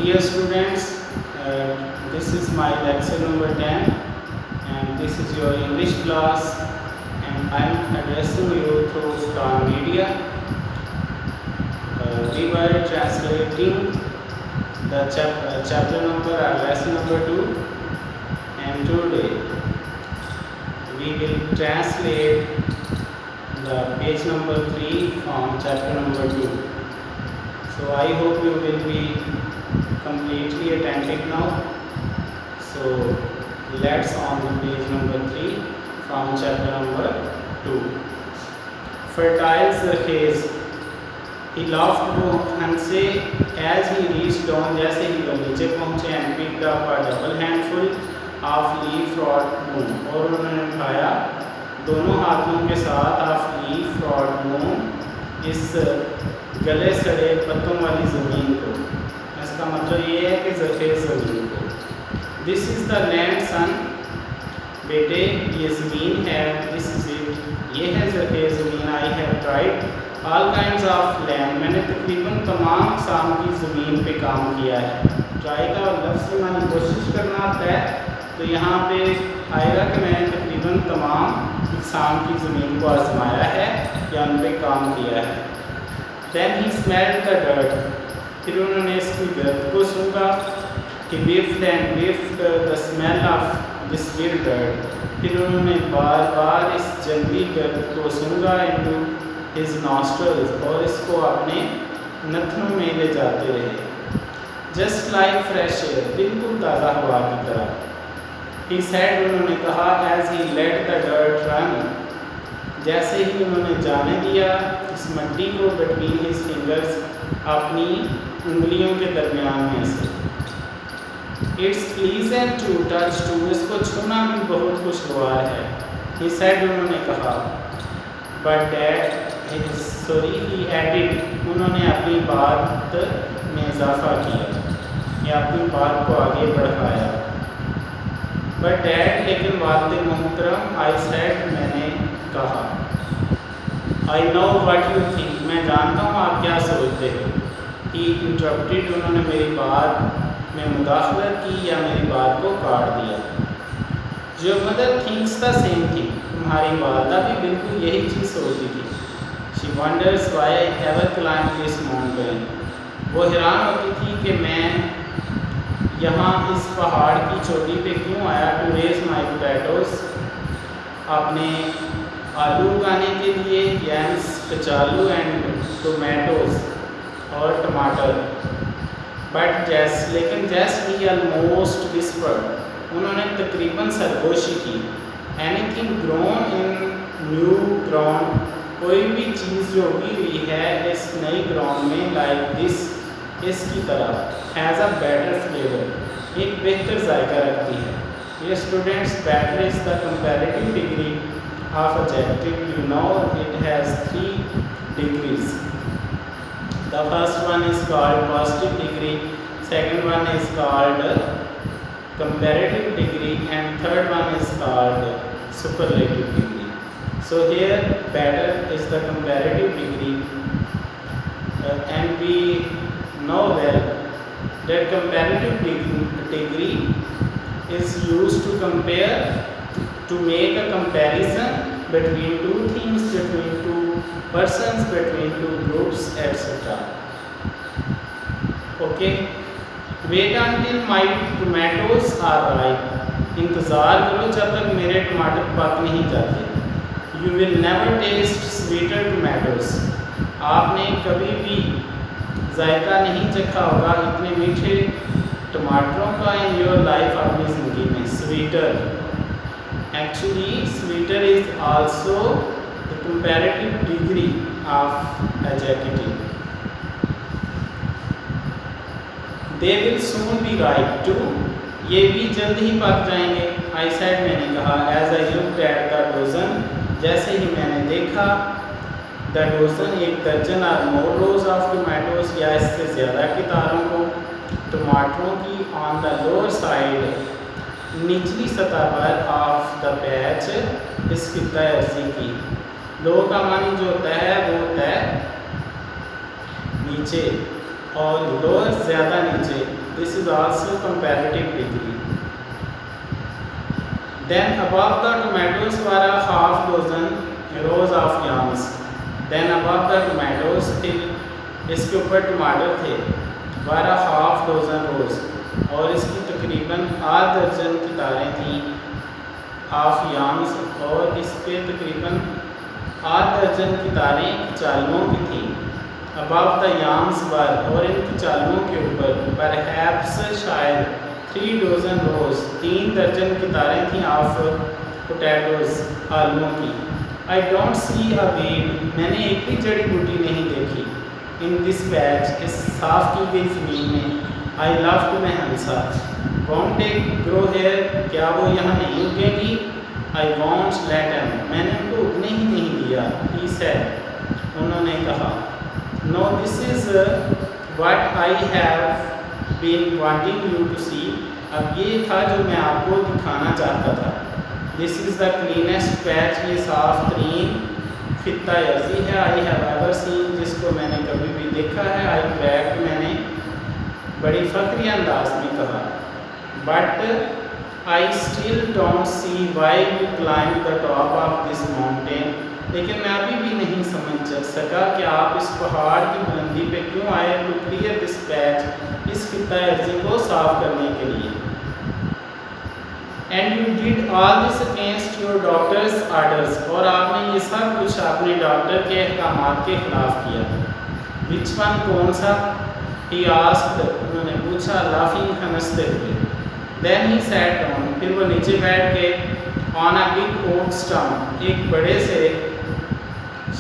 Dear students, this is my lecture number 10 and this is your English class and I am addressing you through Star Media. We were translating the chapter number or lesson number 2 and today we will translate the page number 3 from chapter number 2. So I hope you will be completely attentive now. So let's on to page number 3 from chapter number 2. Fertile surface. He laughed to हंसे as he reached down जैसे ही वह नीचे पहुँचे and picked up a double handful of leaf rot moon और उन्होंने उठाया दोनों हाथों के साथ of leaf rot moon इस गले सड़े पत्तों वाली ज़मीन को। इसका मतलब ये है कि ज़रख़ेज़ ज़मीन को। दिस इज़ द लैंड सन, बेटे ये ज़मीन है, दिस इज़ इट, ये है ज़रख़ेज़ ज़मीन। I have tried all kinds of land, मैंने तकरीबन तमाम किस्म की ज़मीन पे काम किया है। ट्राई का लफ्ज़ से मानी कोशिश करना आता है, तो यहाँ पे आएगा कि मैंने तकरीबन तमाम किस्म की ज़मीन को आजमाया है या उन पर काम किया है। Then he smelled the dirt, फिर उन्होंने इसकी गर्द को सूंघा। He whiffed and whiffed the smell of this real dirt, फिर उन्होंने बार बार इस जंगली गर्द को सूंघा into his nostrils और इसको अपने नथनों में ले जाते रहे। Just like fresh air, बिल्कुल ताज़ा हवा की तरह। He said, उन्होंने कहा as he let the dirt run, जैसे ही उन्होंने जाने दिया इस मट्टी को between his fingers, अपनी उंगलियों के दरमियान में से। It's pleasant to touch too, इसको छूना भी बहुत खुशगवार है। He said, उन्होंने कहा but dad, he added, उन्होंने अपनी बात में इजाफा किया या अपनी बात को आगे बढ़ाया। But dad, लेकिन वालिद मोहतरम, I said, मैंने कहा I know what you think, मैं जानता हूँ आप क्या सोचते हो। He interrupted, उन्होंने मेरी बात में मुदाखलत की या मेरी बात को काट दिया। Your mother thinks the same thing, तुम्हारी वालदा भी बिल्कुल यही चीज़ सोचती थी। She wonders why I ever climbed this mountain, वो हैरान होती थी कि मैं यहाँ इस पहाड़ की चोटी पे क्यों आया to raise my potatoes, अपने आलू उगाने के लिए, yams, कचालू एंड टोमेटोज और टमाटर। बट जैस, लेकिन जैस ही almost whispered, उन्होंने तकरीबन सरगोशी की। Anything grown in new ground, कोई भी चीज़ जो उगी हुई है इस नई ग्राउंड में, लाइक दिस, इसकी तरह, हैज़ अ बेटर फ्लेवर, एक बेहतर जायका रखती है। ये students, better is the comparative degree of adjective, you know it has 3 degrees. The first one is called positive degree, second one is called comparative degree, and third one is called superlative degree. So here better is the comparative degree, and we know well that comparative degree is used to compare, to make a comparison between two things, between two persons, between two groups, etc. Okay, wait until my tomatoes are ripe, इंतज़ार करो जब तक मेरे टमाटर पक नहीं जाते। You will never taste sweeter tomatoes, आपने कभी भी जायका नहीं चखा होगा इतने मीठे टमाटरों का in your life, अपनी ज़िंदगी में। Sweeter, actually sweeter is also the comparative degree of adjective. They will soon be ripe too, ये भी जल्द ही पक जाएंगे। I said, मैंने कहा as I looked at the dozen, जैसे ही मैंने देखा the dozen, एक दर्जन और more rows of tomatoes, या इससे ज़्यादा कितारों को टमाटरों की on the lower side, निचली सतह पर ऑफ द पैच, इसकी तय अर्जी की। लो का मानी जो होता है वो होता है नीचे, और लोअर ज़्यादा नीचे, This is also comparative degree. Then above the tomatoes were a half dozen rows of yams. Then above the tomatoes, फिर इसके ऊपर टमाटर थे, were a half dozen rows, और इसकी तकरीबन आध दर्जन कितारें थीं ऑफ याम्स, और इस पे तकरीबन आध दर्जन कितारें कचालुओं की थीं। अबव द याम्स वर, और इन कचालुओं के ऊपर, परहैप्स शायद 3 डज़न रोज, 3 दर्जन कितारें थीं ऑफ पोटैटोज, आलुओं की। I don't see a weed, मैंने एक भी जड़ी बूटी नहीं देखी। इन दिस पैच, इस साफ की गई ज़मीन में। आई लव टू, मैं हंसा। वॉन्ट दे ग्रो हेयर, क्या वो यहाँ नहीं उगेगी? आई वॉन्ट लेट एम, मैंने उनको उगने ही नहीं दिया। ही सेड, उन्होंने कहा। No this is what I have been wanting you to see, अब ये था जो मैं आपको दिखाना चाहता था। This is the cleanest patch, ये साफ तरीन खित्ता अर्जी है। आई हैव एवर सीन, जिसको मैंने कभी भी देखा है। आई ब्रैग्ड, मैंने बड़ी फख्री अंदाज में कहा। But I still don't see why you climb the top of this mountain, लेकिन मैं अभी भी नहीं समझ सका कि आप इस पहाड़ की बुलंदी पे क्यों आए। टू क्लियर दिस पैच, इस खित्ता अर्जी को साफ करने के लिए। And you did all this against your doctors orders, और आपने ये सब कुछ अपने डॉक्टर के अहकामात के खिलाफ किया। विच वन, कौन सा? ही आस्क्ड, उन्होंने पूछा, लाफिंग, हंसते हुए। देन ही सैट डाउन, फिर वो नीचे बैठ के, on a big oak stump, एक बड़े से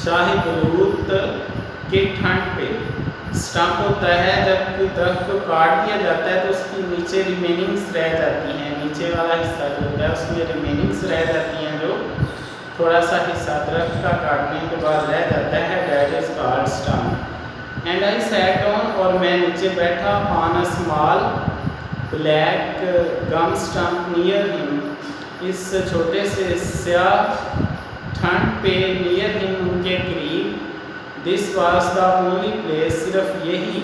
शाही बलूत के ठंड पे। स्टम्प होता है जब कोई दरख्त को काट दिया जाता है तो उसकी नीचे रिमेनिंग्स रह जाती हैं, नीचे वाला हिस्सा जो होता है उसमें रिमेनिंग्स रह जाती हैं, जो थोड़ा सा हिस्सा दरख्त का काटने के बाद रह जाता है, that is called stump. And I sat down, और मैं नीचे बैठा, on a small black gum stump near him, इस छोटे से स्याह ठंड पे, नियर हिम, उनके करीब। This was the only place, सिर्फ यही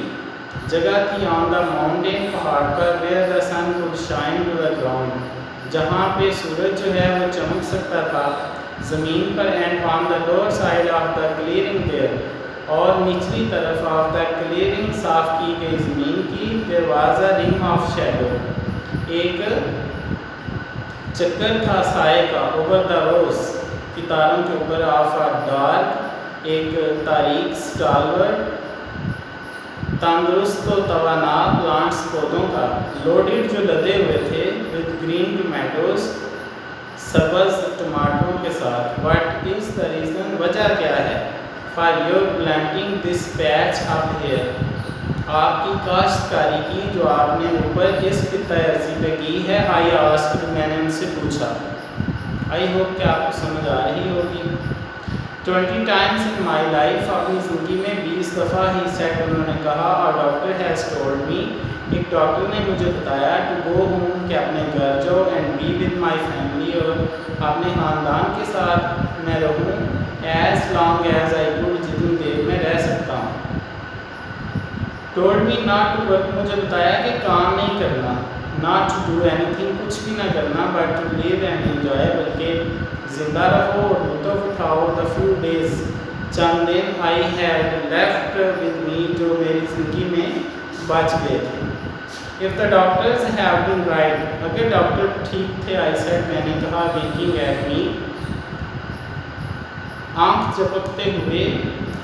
जगह थी, ऑन द माउंटेन, पहाड़ पर, where the sun could shine to the ground, जहाँ पे सूरज जो है वो चमक सकता था ज़मीन पर। And on the lower side of the clearing there, और निचली तरफ ऑफ द क्लियरिंग, साफ की गई ज़मीन की, there was a ring of shadow, एक चक्कर था साए का, ओवर द रोज, कितारों के ऊपर, ऑफ अ डार्क, एक तारीख, स्टालवर्ड, तंदुरुस्त और तवाना प्लांट्स, पौधों का, लोडेड, जो लदे हुए थे, विद ग्रीन टमाटोज, सब्ज़ टमाटरों के साथ। व्हाट इज़ द रीज़न, वजह क्या है, for your planting this patch up here, आपकी काश्तकारी की जो आपने ऊपर इस खित्ता अर्जी पे की है। आई आस्क्ड, मैंने उनसे पूछा। आई होप कि आपको समझ आ रही होगी। 20 टाइम्स इन माई लाइफ, अपनी ज़िंदगी में 20 दफ़ा ही सेट, उन्होंने कहा। और डॉक्टर हैज़ टोल्ड मी, एक डॉक्टर ने मुझे बताया, टू गो होम, कि अपने घर जाओ, and be with my family, और अपने ख़ानदान के साथ मैं रहूँ, as long as I could, जितनी देर में रह सकता हूँ। Told me not to work, मुझे बताया कि काम नहीं करना, नॉट टू डू एनीथिंग, कुछ भी ना करना, but to live and enjoy, बल्कि ज़िंदा रहो और लुत्फ़ उठाओ। द फ्यू डेज, चंद दिन, I had left with me, जो मेरी ज़िंदगी में बच गए थे। If the doctors have been right, अगर डॉक्टर ठीक थे, आई सेड, मैंने कहा, विंकिंग एट मी, आँख झपकते हुए।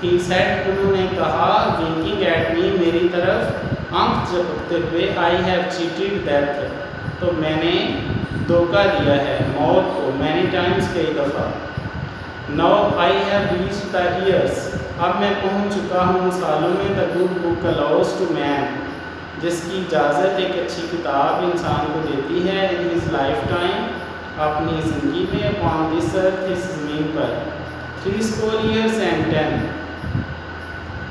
ही सेड, उन्होंने कहा, विंकिंग एट मी, मेरी तरफ आँख झपकते हुए। आई हैव चीटेड डेथ, तो मैंने धोखा दिया है मौत को, मैनी टाइम्स, कई दफ़ा। Now I have reached the years, अब मैं पहुंच चुका हूँ सालों में। The good book allows to man, जिसकी इजाज़त एक अच्छी किताब इंसान को देती है, इन हिज लाइफ टाइम, अपनी ज़िंदगी में, अपॉन दिस अर्थ, इस ज़मीन पर। 60 years and 10,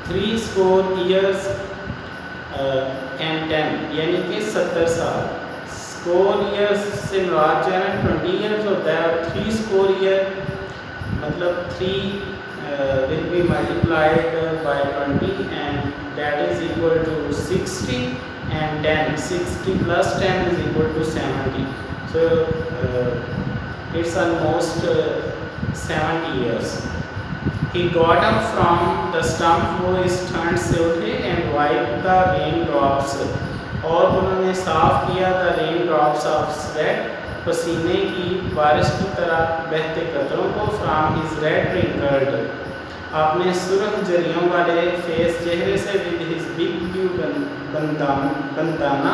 60 years and 10, यानी कि 70 साल। स्कोर ईयर्स से मुराद जो है ना 20 ईयर्स होता है, और 30 ईयर मतलब 3 will be multiplied by 20 and that is equal to 60, and 10. 60 plus 10 is equal to 70. So it's almost 70 years. He got up from the stump वो इस ठंड से उठे and wiped the raindrops, और उन्होंने साफ किया the raindrops of sweat, पसीने की बारिश की तरह बहते कतरों को, from his red wrinkled, अपने सुर्ख जरियों वाले फेस चेहरे से, with his big blue Bandana,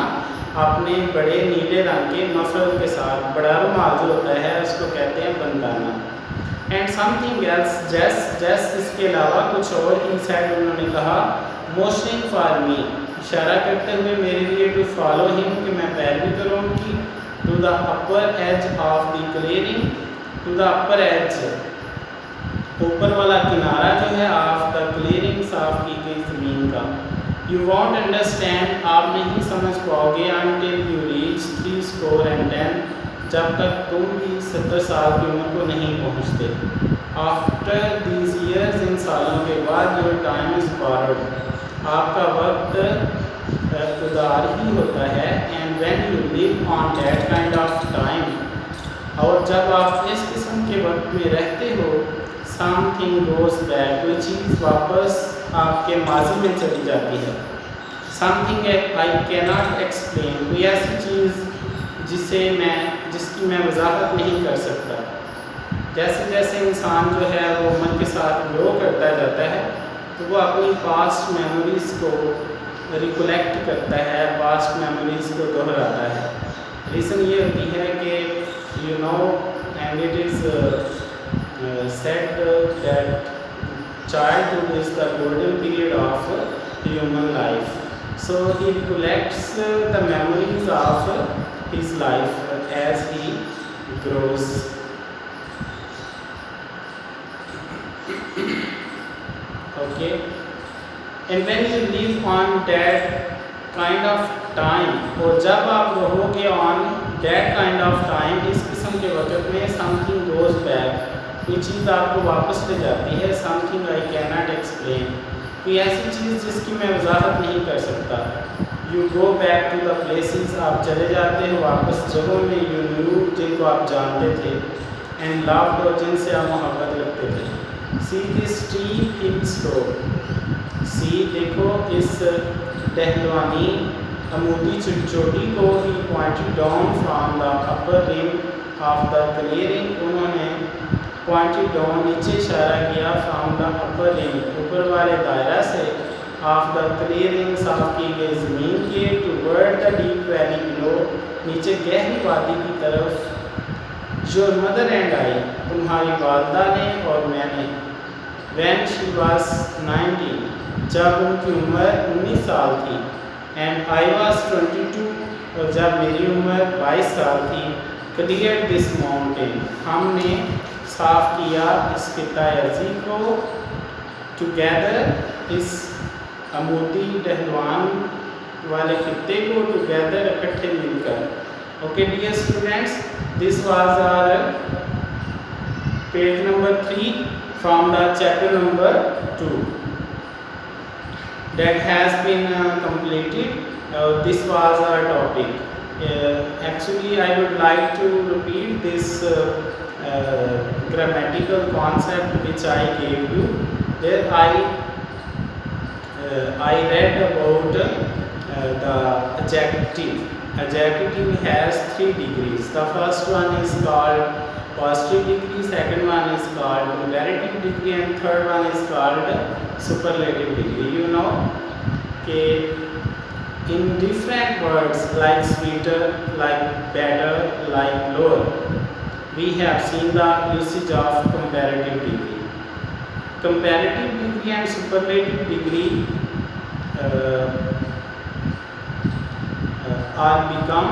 अपने बड़े नीले रंग के मफलर के साथ। बड़ा रुमाल जो होता है उसको कहते हैं Bandana. And something else, just इसके अलावा कुछ और, ही सेड उन्होंने कहा, मोशनिंग फॉर मी, इशारा करते हुए मेरे लिए, टू फॉलो हिम कि मैं पैरवी करूँ उनकी, to the upper edge of the clearing, to the upper edge ऊपर वाला किनारा जो है, ऑफ द क्लियरिंग साफ की गई ज़मीन का। यू वॉन्ट अंडरस्टैंड, आप नहीं समझ पाओगे, अनटिल यू रीच 70 जब तक तुम भी 70 साल की उम्र को नहीं पहुँचते। आफ्टर दीज ईयर्स, इन सालों के बाद, योर टाइम इज़ बॉरोड, आपका वक्त उधार ही होता है। And when you live on that kind of time, और जब आप इस किस्म के वक्त में रहते हो, समथिंग गोज़ बैक, कोई चीज़ वापस आपके माजी में चली जाती है। समथिंग आई कैनॉट एक्सप्लेन, कोई ऐसी चीज़ जिसकी मैं वजाहत नहीं कर सकता। जैसे जैसे इंसान जो है वो उम्र के साथ ग्रो करता जाता है, तो वो अपनी पास्ट मेमोरीज़ को रिकलेक्ट करता है, पास्ट मेमोरीज़ को दोहराता है। रीज़न ये होती है कि you know, and it is said that childhood is the golden period of human life. So he recollects the memories of his life as he grows. Okay, and when you live on that kind of time, और जब आप रहोगे on that kind of time, इस किस्म के वक़्त में, something goes back, कोई चीज़ आपको वापस ले जाती है। समथिंग आई कैनॉट एक्सप्लेन, कोई ऐसी चीज़ जिसकी मैं वजाहत नहीं कर सकता। You go back to the places, आप चले जाते हो वापस जगहों में, यू न्यू, जिनको आप जानते थे, एंड लव्ड, और जिनसे आप मोहब्बत रखते थे। See this steep hill slope, see देखो इस दहलवानी अमूदी चोटी को, he pointed down from the upper rim of the clearing, उन्होंने पॉइंटेड डाउन नीचे इशारा किया, फ्रॉम द अपर रिम ऊपर वाले दायरा से, ऑफ द क्लियरिंग साफ की गई ज़मीन के, toward the deep valley below, नीचे गहरी वादी की तरफ। योर मदर एंड आई, तुम्हारी वालदा ने और मैंने। व्हेन शी वाज 19, जब उनकी उम्र 19 साल थी। एंड आई वाज 22, और जब मेरी उम्र 22 साल थी। क्लियर दिस माउंटेन, हमने साफ किया इस खितायजी को, टुगेदर इस अमूदी डहलवान वाले खित्ते को, टुगेदर इकट्ठे मिलकर। Okay dear students, this was our page number 3 from the chapter number 2 that has been completed. This was our topic. Actually I would like to repeat this grammatical concept which I gave you. There I read about the adjective. Adjective has 3 degrees. The first one is called positive degree, second one is called comparative degree, and third one is called superlative degree. You know that in different words like sweeter, like better, like lower, we have seen the usage of comparative degree. Comparative degree and superlative degree are become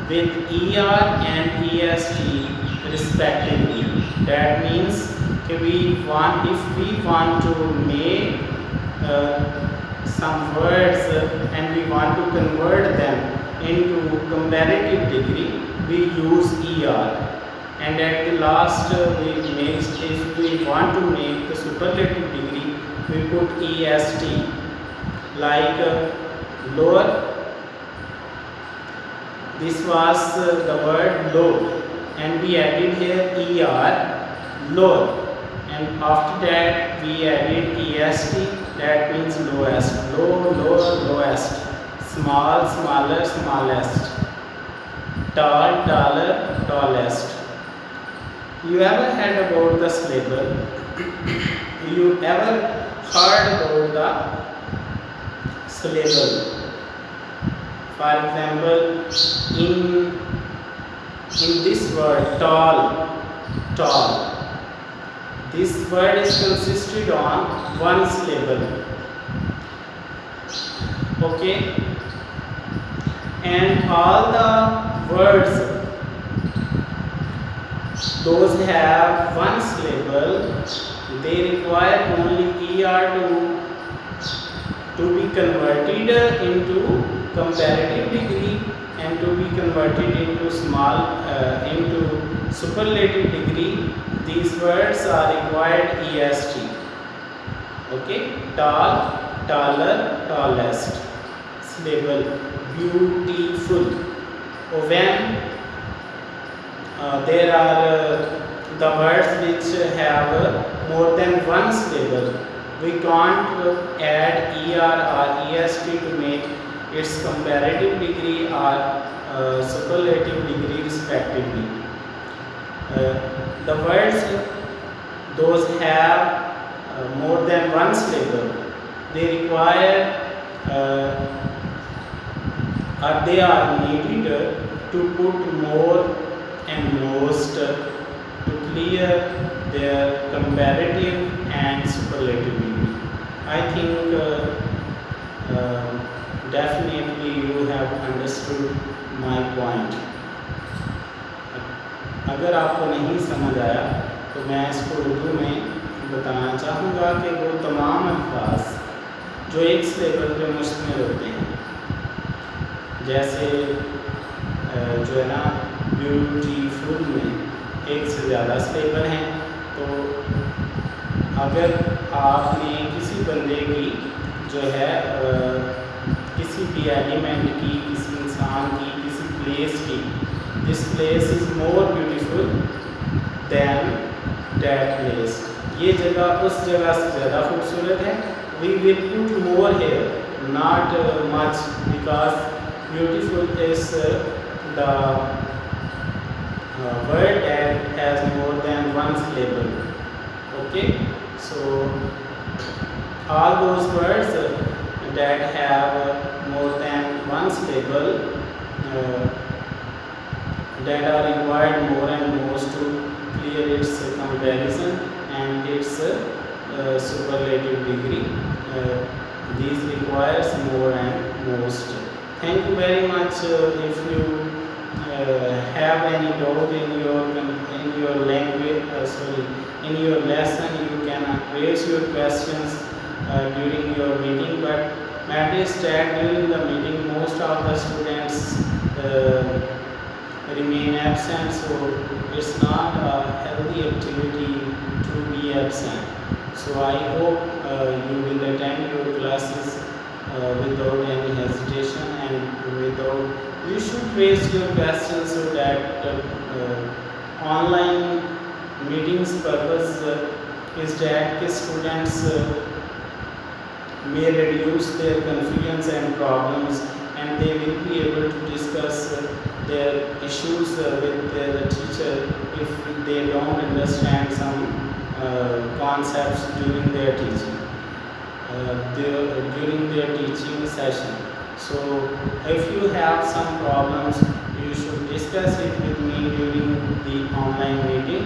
with ER and EST respectively. That means if we want to make some words and we want to convert them into comparative degree, we use ER, and at the last if we want to make the superlative degree, we put EST. Like lower. This was the word low, and we added here er, lower, and after that we added est, that means lowest, low, lower, lowest, small, smaller, smallest, tall, taller, tallest. You ever heard about the syllable? You ever heard about the syllable? For example, in this word tall, this word is consisted on one syllable. Okay, and all the words those have one syllable, they require only er to be converted into comparative degree and to be converted into into superlative degree. These words are required est. Okay, tall, taller, tallest. Syllable, beautiful. When there are the words which have more than one syllable, we can't add er or est to make its comparative degree or superlative degree respectively. The words those have more than one syllable, they require or they are needed to put more and most to clear their comparative and superlative degree. I think definitely you have understood my point. अगर आपको नहीं समझ आया तो मैं इसको उर्दू में बताना चाहूँगा कि वो तमाम अल्फाज जो एक सिलेबल पे मुश्तमिल होते हैं, जैसे जो है ना ब्यूटीफुल में एक से ज़्यादा सिलेबल हैं, तो अगर आपने किसी बंदे की जो है किसी भी एलिमेंट की, किसी इंसान की, किसी प्लेस की, this place is more beautiful than that place, ये जगह उस जगह से ज़्यादा खूबसूरत है, we will put more here, not much, because beautiful is the word that has more than one syllable. Okay, so all those words that have more than one syllable that are required more and most to clear its comparison and its superlative degree, these requires more and most. Thank you very much. If you have any doubt in your language, in your lesson, you can raise your questions during your meeting. But matter is that during the meeting, most of the students remain absent, so it's not a healthy activity to be absent. So I hope you will attend your classes without any hesitation and without. You should raise your questions so that online meetings purpose is that students may reduce their confusions and problems, and they will be able to discuss their issues with their teacher if they don't understand some concepts during their teaching, during their teaching session. So if you have some problems, you should discuss it with me during the online meeting.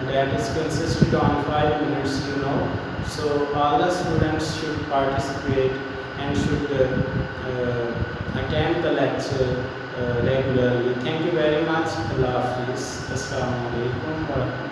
That is consisted on 5 minutes, you know. So all the students should participate and should attend the lecture regularly. Thank you very much. Allah Hafiz. Assalamu alaikum.